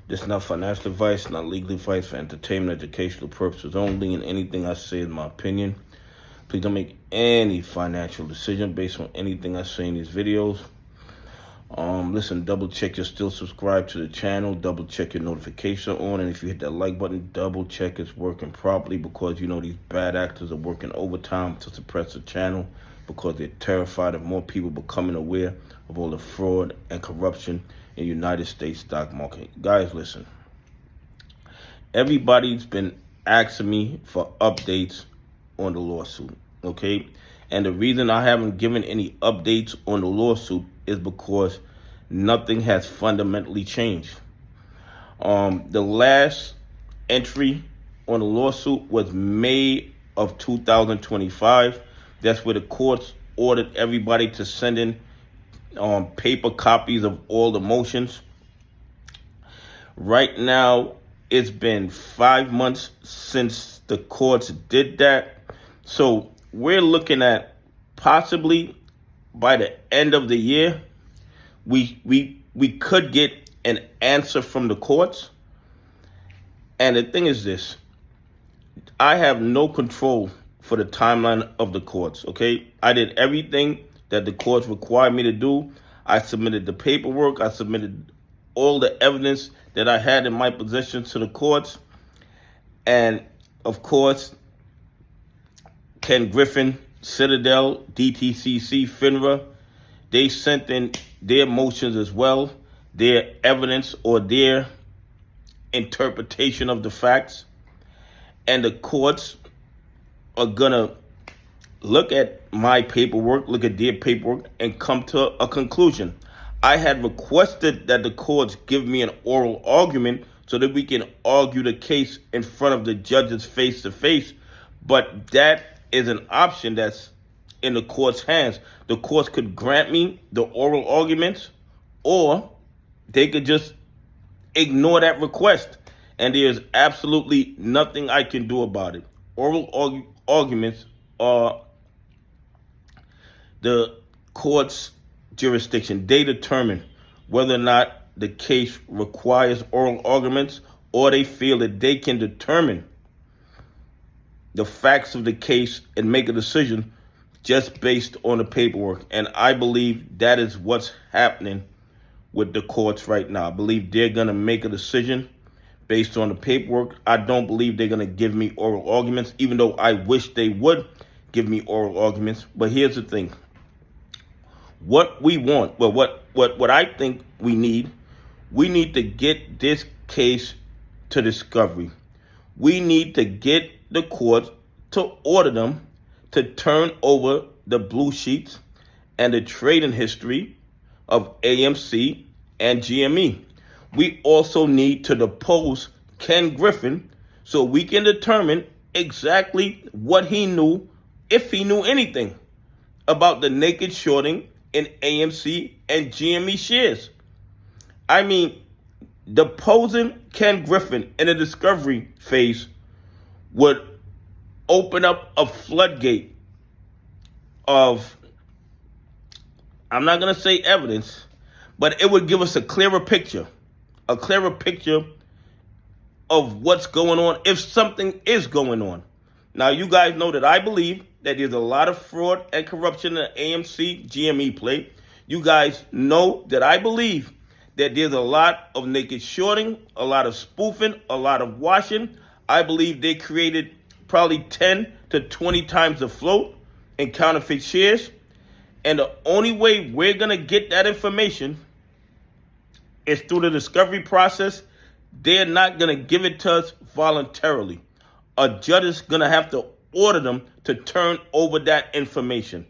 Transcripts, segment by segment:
This is not financial advice, not legal advice, for entertainment, educational purposes only, and anything I say is my opinion. Please don't make any financial decision based on anything I say in these videos. Listen, double check you're still subscribed to the channel, double check your notification on, and if you hit that like button, double check it's working properly, because you know these bad actors are working overtime to suppress the channel because they're terrified of more people becoming aware of all the fraud and corruption in the United States stock market. Guys, listen. Everybody's been asking me for updates on the lawsuit, okay? And the reason I haven't given any updates on the lawsuit is because nothing has fundamentally changed. The last entry on the lawsuit was May of 2025. That's where the courts ordered everybody to send in paper copies of all the motions. Right now, it's been 5 months since the courts did that. So we're looking at possibly by the end of the year, we could get an answer from the courts. And the thing is this, I have no control for the timeline of the courts, okay? I did everything that the courts required me to do. I submitted the paperwork. I submitted all the evidence that I had in my possession to the courts. And of course, Ken Griffin, Citadel, DTCC, FINRA, they sent in their motions as well, their evidence or their interpretation of the facts. And the courts are gonna look at my paperwork, look at their paperwork, and come to a conclusion. I had requested that the courts give me an oral argument so that we can argue the case in front of the judges face to face. But that is an option that's in the court's hands. The courts could grant me the oral arguments, or they could just ignore that request. And there's absolutely nothing I can do about it. Oral arguments are the court's jurisdiction. They determine whether or not the case requires oral arguments, or they feel that they can determine the facts of the case and make a decision just based on the paperwork. And I believe that is what's happening with the courts right now. I believe they're going to make a decision based on the paperwork. I don't believe they're going to give me oral arguments, even though I wish they would give me oral arguments. But here's the thing. What we want, well, what I think we need to get this case to discovery. We need to get the court to order them to turn over the blue sheets and the trading history of AMC and GME. We also need to depose Ken Griffin so we can determine exactly what he knew, if he knew anything, about the naked shorting in AMC and GME shares. I mean, deposing Ken Griffin in the discovery phase would open up a floodgate of, I'm not going to say evidence, but it would give us a clearer picture of what's going on, if something is going on. Now, you guys know that I believe that there's a lot of fraud and corruption in the AMC GME play. You guys know that I believe that there's a lot of naked shorting, a lot of spoofing, a lot of washing. I believe they created probably 10 to 20 times the float in counterfeit shares. And the only way we're going to get that information is through the discovery process. They're not going to give it to us voluntarily. A judge is going to have to order them to turn over that information.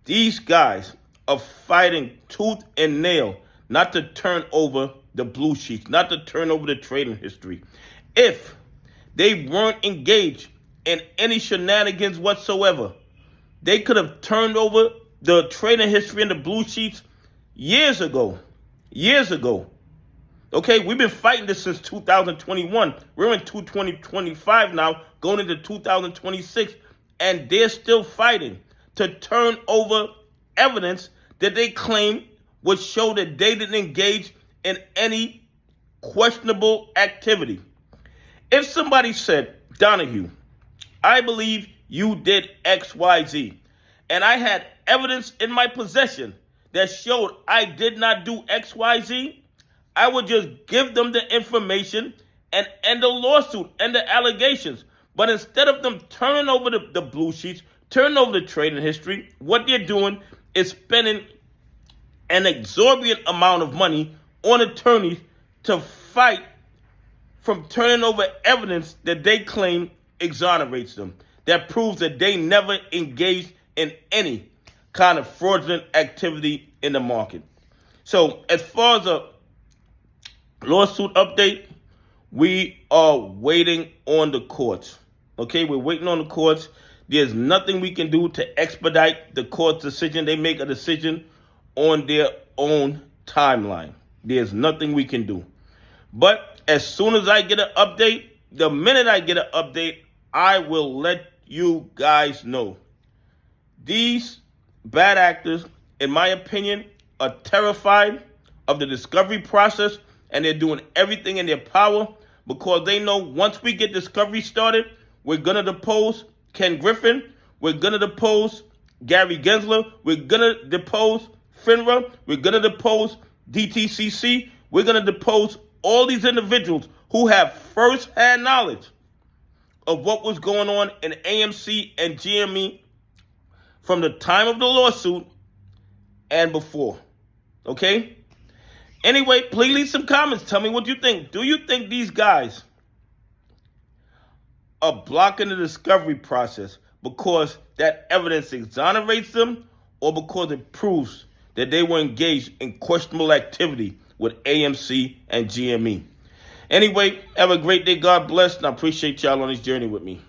These guys are fighting tooth and nail not to turn over the blue sheets, not to turn over the trading history. If they weren't engaged in any shenanigans whatsoever, they could have turned over the trading history and the blue sheets years ago. Okay, we've been fighting this since 2021. We're in 2025 now, going into 2026, and they're still fighting to turn over evidence that they claim would show that they didn't engage in any questionable activity. If somebody said, Donnahue, I believe you did XYZ, and I had evidence in my possession that showed I did not do XYZ, I would just give them the information and end the lawsuit and the allegations. But instead of them turning over the blue sheets, turning over the trading history, what they're doing is spending an exorbitant amount of money on attorneys to fight from turning over evidence that they claim exonerates them, that proves that they never engaged in any kind of fraudulent activity in the market. So as far as a lawsuit update, we are waiting on the courts. Okay, we're waiting on the courts. There's nothing we can do to expedite the court's decision. They make a decision on their own timeline. There's nothing we can do. But as soon as I get an update, the minute I get an update, I will let you guys know. These bad actors, in my opinion, are terrified of the discovery process, and they're doing everything in their power because they know once we get discovery started, we're going to depose Ken Griffin, we're going to depose Gary Gensler, we're going to depose FINRA, we're going to depose DTCC, we're going to depose all these individuals who have first-hand knowledge of what was going on in AMC and GME from the time of the lawsuit and before. Okay? Anyway, please leave some comments. Tell me what you think. Do you think these guys are blocking the discovery process because that evidence exonerates them, or because it proves that they were engaged in questionable activity with AMC and GME? Anyway, have a great day. God bless, and I appreciate y'all on this journey with me.